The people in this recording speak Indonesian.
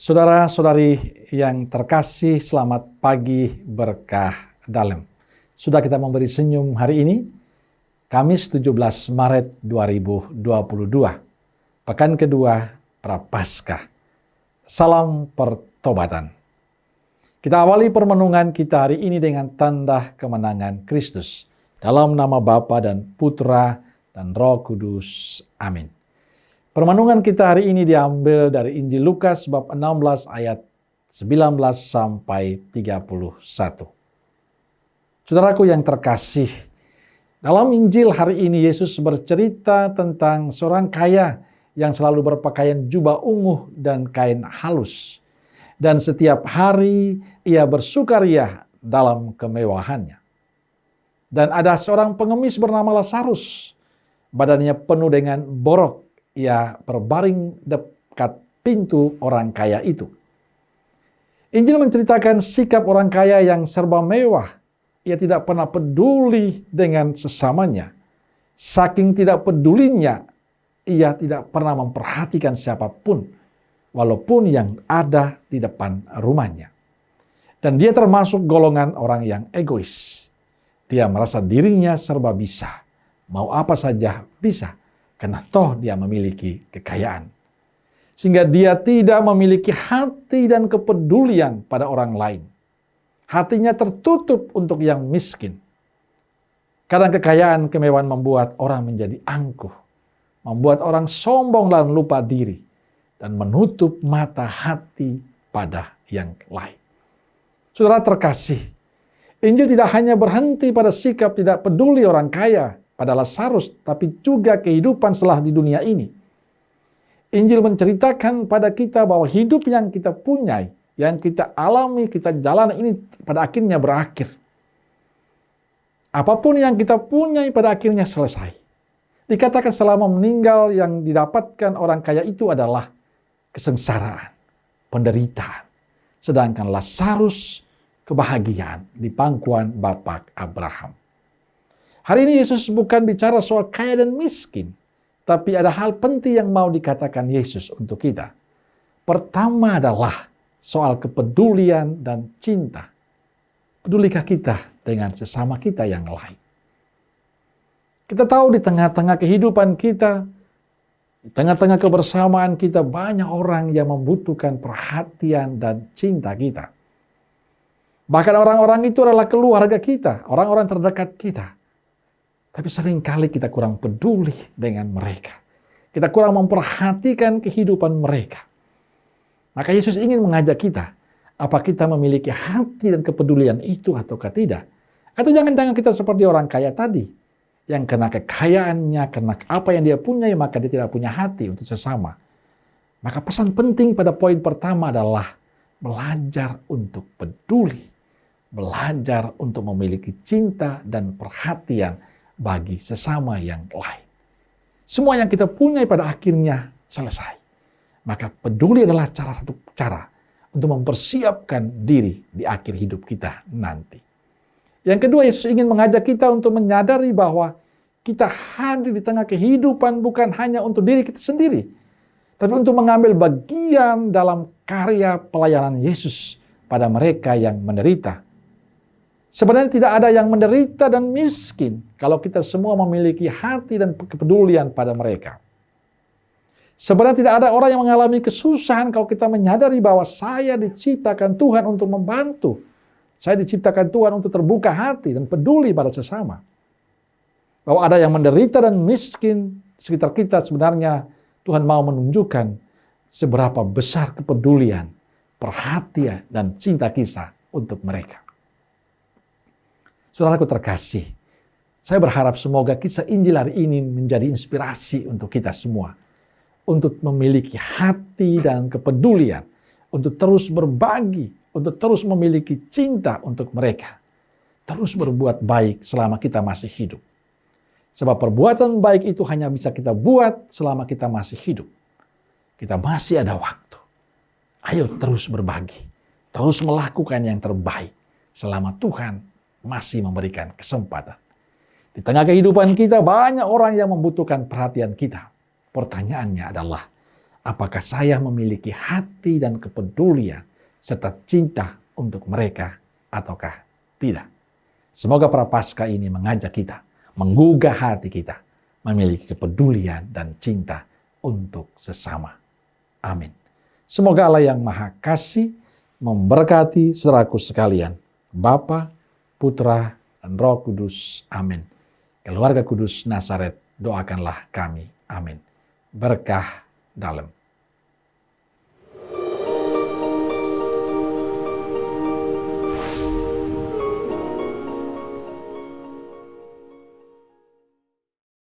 Saudara-saudari yang terkasih, selamat pagi berkah dalam. Sudah kita memberi senyum hari ini, Kamis 17 Maret 2022, pekan kedua Prapaskah. Salam pertobatan. Kita awali permenungan kita hari ini dengan tanda kemenangan Kristus. Dalam nama Bapa dan Putra dan Roh Kudus. Amin. Permenungan kita hari ini diambil dari Injil Lukas bab 16 ayat 19 sampai 31. Saudaraku yang terkasih, dalam Injil hari ini Yesus bercerita tentang seorang kaya yang selalu berpakaian jubah ungu dan kain halus. Dan setiap hari ia bersukaria dalam kemewahannya. Dan ada seorang pengemis bernama Lazarus, badannya penuh dengan borok. Ia berbaring dekat pintu orang kaya itu. Injil menceritakan sikap orang kaya yang serba mewah. Ia tidak pernah peduli dengan sesamanya. Saking tidak pedulinya, ia tidak pernah memperhatikan siapapun, walaupun yang ada di depan rumahnya. Dan dia termasuk golongan orang yang egois. Dia merasa dirinya serba bisa. Mau apa saja bisa. Karena toh dia memiliki kekayaan. Sehingga dia tidak memiliki hati dan kepedulian pada orang lain. Hatinya tertutup untuk yang miskin. Kadang kekayaan kemewahan membuat orang menjadi angkuh. Membuat orang sombong dan lupa diri. Dan menutup mata hati pada yang lain. Saudara terkasih, Injil tidak hanya berhenti pada sikap tidak peduli orang kaya pada Lazarus, tapi juga kehidupan setelah di dunia ini. Injil menceritakan pada kita bahwa hidup yang kita punyai, yang kita alami, kita jalani ini pada akhirnya berakhir. Apapun yang kita punyai pada akhirnya selesai. Dikatakan selama meninggal yang didapatkan orang kaya itu adalah kesengsaraan, penderitaan. Sedangkan Lazarus kebahagiaan di pangkuan Bapak Abraham. Hari ini Yesus bukan bicara soal kaya dan miskin, tapi ada hal penting yang mau dikatakan Yesus untuk kita. Pertama adalah soal kepedulian dan cinta. Pedulikah kita dengan sesama kita yang lain? Kita tahu di tengah-tengah kehidupan kita, di tengah-tengah kebersamaan kita, banyak orang yang membutuhkan perhatian dan cinta kita. Bahkan orang-orang itu adalah keluarga kita, orang-orang terdekat kita. Tapi seringkali kita kurang peduli dengan mereka. Kita kurang memperhatikan kehidupan mereka. Maka Yesus ingin mengajak kita, apa kita memiliki hati dan kepedulian itu ataukah tidak? Atau jangan-jangan kita seperti orang kaya tadi, yang karena kekayaannya, karena apa yang dia punya, maka dia tidak punya hati untuk sesama. Maka pesan penting pada poin pertama adalah belajar untuk peduli. Belajar untuk memiliki cinta dan perhatian bagi sesama yang lain. Semua yang kita punya pada akhirnya selesai. Maka peduli adalah satu cara untuk mempersiapkan diri di akhir hidup kita nanti. Yang kedua, Yesus ingin mengajak kita untuk menyadari bahwa kita hadir di tengah kehidupan bukan hanya untuk diri kita sendiri, tapi untuk mengambil bagian dalam karya pelayanan Yesus pada mereka yang menderita. Sebenarnya tidak ada yang menderita dan miskin kalau kita semua memiliki hati dan kepedulian pada mereka. Sebenarnya tidak ada orang yang mengalami kesusahan kalau kita menyadari bahwa saya diciptakan Tuhan untuk membantu. Saya diciptakan Tuhan untuk terbuka hati dan peduli pada sesama. Bahwa ada yang menderita dan miskin sekitar kita, sebenarnya Tuhan mau menunjukkan seberapa besar kepedulian, perhatian, dan cinta kita untuk mereka. Saudaraku terkasih, saya berharap semoga kisah Injil hari ini menjadi inspirasi untuk kita semua. Untuk memiliki hati dan kepedulian, untuk terus berbagi, untuk terus memiliki cinta untuk mereka. Terus berbuat baik selama kita masih hidup. Sebab perbuatan baik itu hanya bisa kita buat selama kita masih hidup. Kita masih ada waktu. Ayo terus berbagi, terus melakukan yang terbaik selama Tuhan masih memberikan kesempatan. Di tengah kehidupan kita banyak orang yang membutuhkan perhatian kita. Pertanyaannya adalah, apakah saya memiliki hati dan kepedulian serta cinta untuk mereka ataukah tidak. Semoga Prapaskah ini mengajak kita, menggugah hati kita, memiliki kepedulian dan cinta untuk sesama. Amin. Semoga Allah yang Maha Kasih memberkati saudaraku sekalian, Bapa, Putra, dan Roh Kudus. Amin. Keluarga Kudus Nazaret, doakanlah kami. Amin. Berkah dalam.